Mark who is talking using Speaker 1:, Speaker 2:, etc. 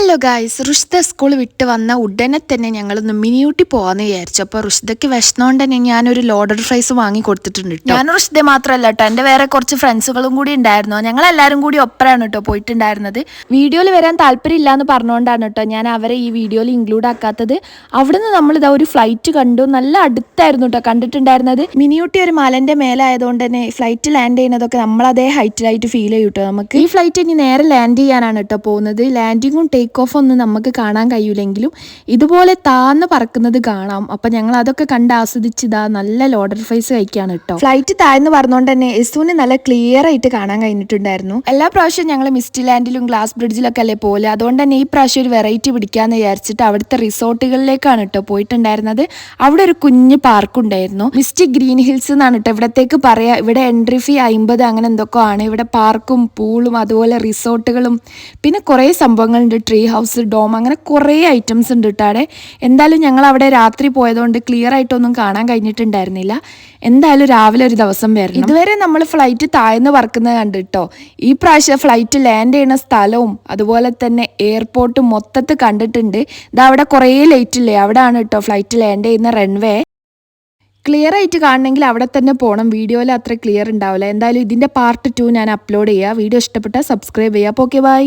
Speaker 1: Hello guys, Rushda school വിട്ട് വന്ന ഉടനെ തന്നെ ഞങ്ങളൊന്ന് മിനിയൂട്ടി പോകാമെന്ന് വിചാരിച്ചു. അപ്പോൾ റുഷ്ദയ്ക്ക് വിഷമോണ്ട് തന്നെ ഞാനൊരു ലോഡഡ് ഫ്രൈസ് വാങ്ങി കൊടുത്തിട്ടുണ്ട്. ഞാൻ റുഷ്ദ മാത്രമല്ല കേട്ടോ, എൻ്റെ വേറെ കുറച്ച് ഫ്രണ്ട്സുകളും കൂടി ഉണ്ടായിരുന്നു. ഞങ്ങളെല്ലാവരും കൂടി ഒപ്പരാണ് കേട്ടോ പോയിട്ടുണ്ടായിരുന്നത്. വീഡിയോയിൽ വരാൻ താല്പര്യമില്ല എന്ന് പറഞ്ഞുകൊണ്ടാണ് കേട്ടോ ഞാൻ അവരെ ഈ വീഡിയോയിൽ ഇൻക്ലൂഡ് ആക്കാത്തത്. അവിടുന്ന് നമ്മളിതാ ഒരു ഫ്ലൈറ്റ് കണ്ടു. നല്ല അടുത്തായിരുന്നു കേട്ടോ കണ്ടിട്ടുണ്ടായിരുന്നത്. മിനിയൂട്ടി ഒരു മലൻ്റെ മേലായതുകൊണ്ട് തന്നെ ഫ്ലൈറ്റ് ലാൻഡ് ചെയ്യുന്നതൊക്കെ നമ്മളതേ ഹൈറ്റിലായിട്ട് ഫീൽ ചെയ്യും കേട്ടോ. നമുക്ക് ഈ ഫ്ലൈറ്റ് ഇനി നേരെ ലാൻഡ് ചെയ്യാനാണ് കേട്ടോ പോകുന്നത്. ലാൻഡിങ്ങും ടേക്ക് ഓഫ് ഒന്നും നമുക്ക് കാണാൻ കഴിയില്ലെങ്കിലും ഇതുപോലെ താന്ന് പറക്കുന്നത് കാണാം. അപ്പം ഞങ്ങൾ അതൊക്കെ കണ്ട് ആസ്വദിച്ചിതാ നല്ല ലോഡഡ് ഫ്രൈസ് കഴിക്കുകയാണ് കേട്ടോ. ഫ്ലൈറ്റ് താഴ്ന്ന് പറഞ്ഞുകൊണ്ട് തന്നെ എസുവിന് നല്ല ക്ലിയർ ആയിട്ട് കാണാൻ കഴിഞ്ഞിട്ടുണ്ടായിരുന്നു. എല്ലാ പ്രാവശ്യവും ഞങ്ങൾ മിസ്റ്റി ലാൻഡിലും ഗ്ലാസ് ബ്രിഡ്ജിലൊക്കെ അല്ലേ പോലെ, അതുകൊണ്ട് തന്നെ ഈ പ്രാവശ്യം ഒരു വെറൈറ്റി പിടിക്കാന്ന് വിചാരിച്ചിട്ട് അവിടുത്തെ റിസോർട്ടുകളിലേക്കാണ് കേട്ടോ പോയിട്ടുണ്ടായിരുന്നത്. അവിടെ ഒരു കുഞ്ഞ് പാർക്കുണ്ടായിരുന്നു, മിസ്റ്റി ഗ്രീൻ ഹിൽസ് എന്നാണ് കേട്ടോ ഇവിടത്തേക്ക് പറയാ. ഇവിടെ എൻട്രി ഫീ 50 അങ്ങനെ എന്തൊക്കെ ആണ്. ഇവിടെ പാർക്കും പൂളും അതുപോലെ റിസോർട്ടുകളും പിന്നെ കുറേ സംഭവങ്ങളുണ്ട്. ട്രീ ഹൗസ്, ഡോം, അങ്ങനെ കുറേ ഐറ്റംസ് ഉണ്ട് കേട്ടാടെ. എന്തായാലും ഞങ്ങൾ അവിടെ രാത്രി പോയതുകൊണ്ട് ക്ലിയർ ആയിട്ടൊന്നും കാണാൻ കഴിഞ്ഞിട്ടുണ്ടായിരുന്നില്ല. എന്തായാലും രാവിലെ ഒരു ദിവസം വരണം. ഇതുവരെ നമ്മൾ ഫ്ലൈറ്റ് താഴ്ന്ന് പറക്കുന്നത് കണ്ടിട്ടോ. ഈ പ്രാവശ്യം ഫ്ലൈറ്റ് ലാൻഡ് ചെയ്യുന്ന സ്ഥലവും അതുപോലെ തന്നെ എയർപോർട്ടും മൊത്തത്തിൽ കണ്ടിട്ടുണ്ട്. ഇതാ അവിടെ കുറേ ലൈറ്റ് ഇല്ലേ, അവിടെയാണ് കേട്ടോ ഫ്ലൈറ്റ് ലാൻഡ് ചെയ്യുന്ന റൺവേ. ക്ലിയർ ആയിട്ട് കാണണമെങ്കിൽ അവിടെ തന്നെ പോകണം. വീഡിയോയിൽ അത്ര ക്ലിയർ ഉണ്ടാവില്ല. എന്തായാലും ഇതിൻ്റെ പാർട്ട് 2 ഞാൻ അപ്ലോഡ് ചെയ്യുക. വീഡിയോ ഇഷ്ടപ്പെട്ടാൽ സബ്സ്ക്രൈബ് ചെയ്യുക. അപ്പോൾ ഓക്കെ, ബൈ.